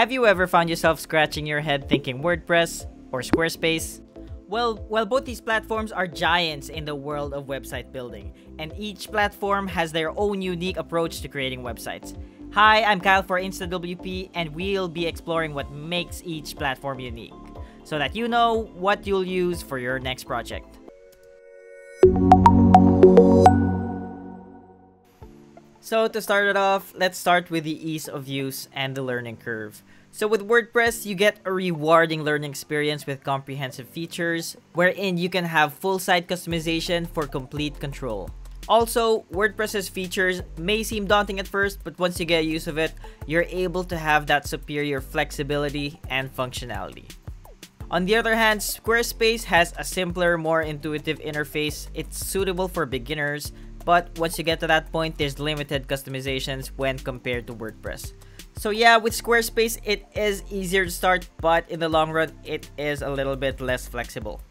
Have you ever found yourself scratching your head thinking WordPress or Squarespace? Well, both these platforms are giants in the world of website building, and each platform has their own unique approach to creating websites. Hi, I'm Kyle for InstaWP, and we'll be exploring what makes each platform unique, so that you know what you'll use for your next project. So to start it off, let's start with the ease of use and the learning curve. So with WordPress, you get a rewarding learning experience with comprehensive features, wherein you can have full site customization for complete control. Also, WordPress's features may seem daunting at first, but once you get used of it, you're able to have that superior flexibility and functionality. On the other hand, Squarespace has a simpler, more intuitive interface. It's suitable for beginners, but once you get to that point, there's limited customizations when compared to WordPress. So yeah, with Squarespace, it is easier to start, but in the long run, it is a little bit less flexible.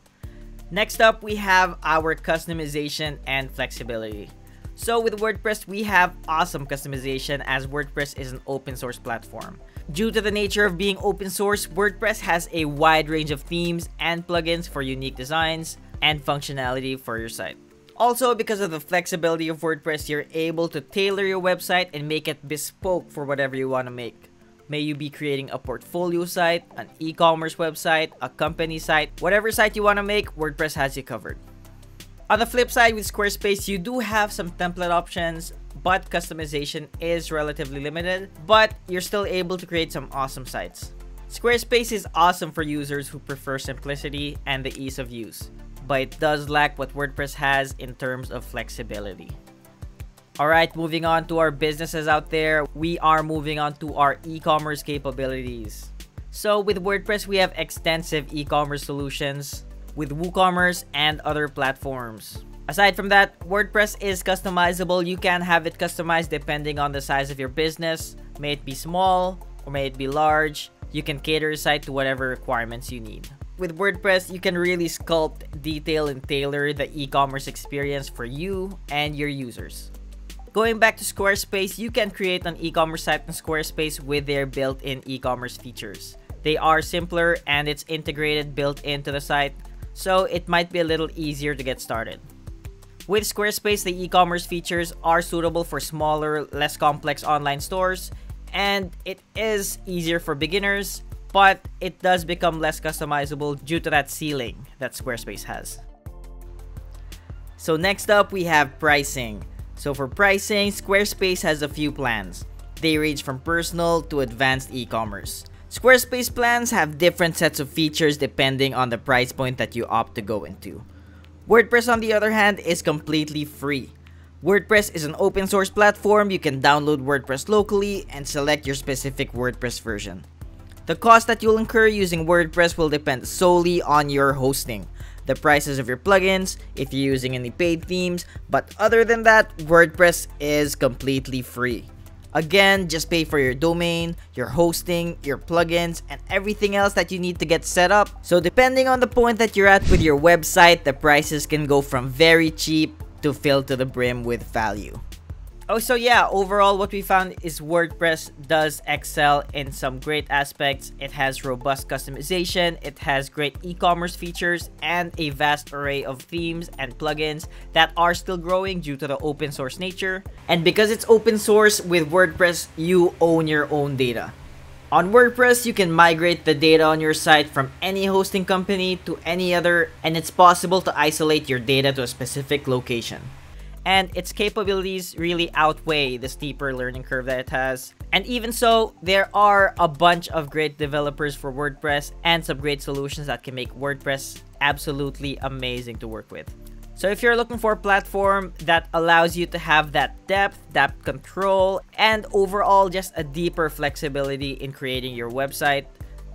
Next up, we have our customization and flexibility. So with WordPress, we have awesome customization as WordPress is an open source platform. Due to the nature of being open source, WordPress has a wide range of themes and plugins for unique designs and functionality for your site. Also, because of the flexibility of WordPress, you're able to tailor your website and make it bespoke for whatever you want to make. May you be creating a portfolio site, an e-commerce website, a company site, whatever site you want to make, WordPress has you covered. On the flip side, with Squarespace, you do have some template options, but customization is relatively limited, but you're still able to create some awesome sites. Squarespace is awesome for users who prefer simplicity and the ease of use, but it does lack what WordPress has in terms of flexibility. Alright, moving on to our businesses out there, we are moving on to our e-commerce capabilities. So with WordPress, we have extensive e-commerce solutions with WooCommerce and other platforms. Aside from that, WordPress is customizable. You can have it customized depending on the size of your business. May it be small or may it be large. You can cater your site to whatever requirements you need. With WordPress, you can really sculpt, detail, and tailor the e-commerce experience for you and your users. Going back to Squarespace, you can create an e-commerce site on Squarespace with their built-in e-commerce features. They are simpler and it's integrated built into the site, so it might be a little easier to get started. With Squarespace, the e-commerce features are suitable for smaller, less complex online stores, and it is easier for beginners, but it does become less customizable due to that ceiling that Squarespace has. So next up, we have pricing. So for pricing, Squarespace has a few plans. They range from personal to advanced e-commerce. Squarespace plans have different sets of features depending on the price point that you opt to go into. WordPress, on the other hand, is completely free. WordPress is an open source platform. You can download WordPress locally and select your specific WordPress version. The cost that you'll incur using WordPress will depend solely on your hosting, the prices of your plugins, if you're using any paid themes, but other than that, WordPress is completely free. Again, just pay for your domain, your hosting, your plugins, and everything else that you need to get set up. So depending on the point that you're at with your website, the prices can go from very cheap to filled to the brim with value. Oh, so yeah, overall what we found is WordPress does excel in some great aspects. It has robust customization, it has great e-commerce features, and a vast array of themes and plugins that are still growing due to the open source nature. And because it's open source, with WordPress, you own your own data. On WordPress, you can migrate the data on your site from any hosting company to any other, and it's possible to isolate your data to a specific location. And its capabilities really outweigh the steeper learning curve that it has. And even so, there are a bunch of great developers for WordPress and some great solutions that can make WordPress absolutely amazing to work with. So if you're looking for a platform that allows you to have that depth, that control, and overall just a deeper flexibility in creating your website,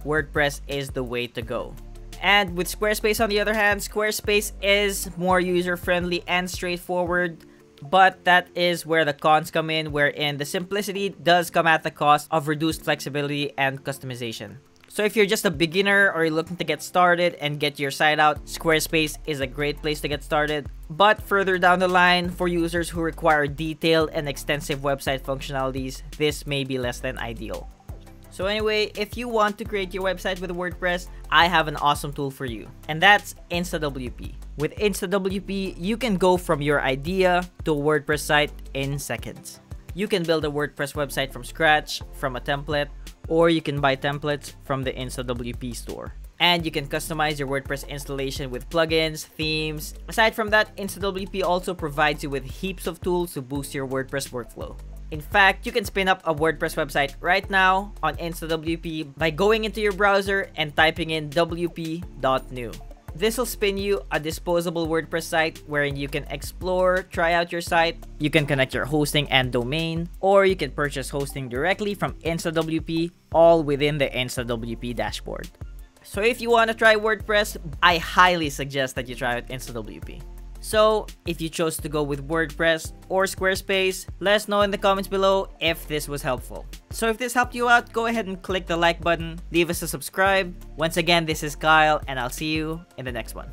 WordPress is the way to go. And with Squarespace, on the other hand, Squarespace is more user-friendly and straightforward, but that is where the cons come in, wherein the simplicity does come at the cost of reduced flexibility and customization. So if you're just a beginner or you're looking to get started and get your site out, Squarespace is a great place to get started. But further down the line, for users who require detailed and extensive website functionalities, this may be less than ideal. So anyway, if you want to create your website with WordPress, I have an awesome tool for you, and that's InstaWP. With InstaWP, you can go from your idea to a WordPress site in seconds. You can build a WordPress website from scratch, from a template, or you can buy templates from the InstaWP store. And you can customize your WordPress installation with plugins, themes. Aside from that, InstaWP also provides you with heaps of tools to boost your WordPress workflow. In fact, you can spin up a WordPress website right now on InstaWP by going into your browser and typing in wp.new. This will spin you a disposable WordPress site wherein you can explore, try out your site, you can connect your hosting and domain, or you can purchase hosting directly from InstaWP, all within the InstaWP dashboard. So if you want to try WordPress, I highly suggest that you try out InstaWP. So if you chose to go with WordPress or Squarespace, let us know in the comments below if this was helpful. So if this helped you out, go ahead and click the like button, leave us a subscribe. Once again, this is Kyle, and I'll see you in the next one.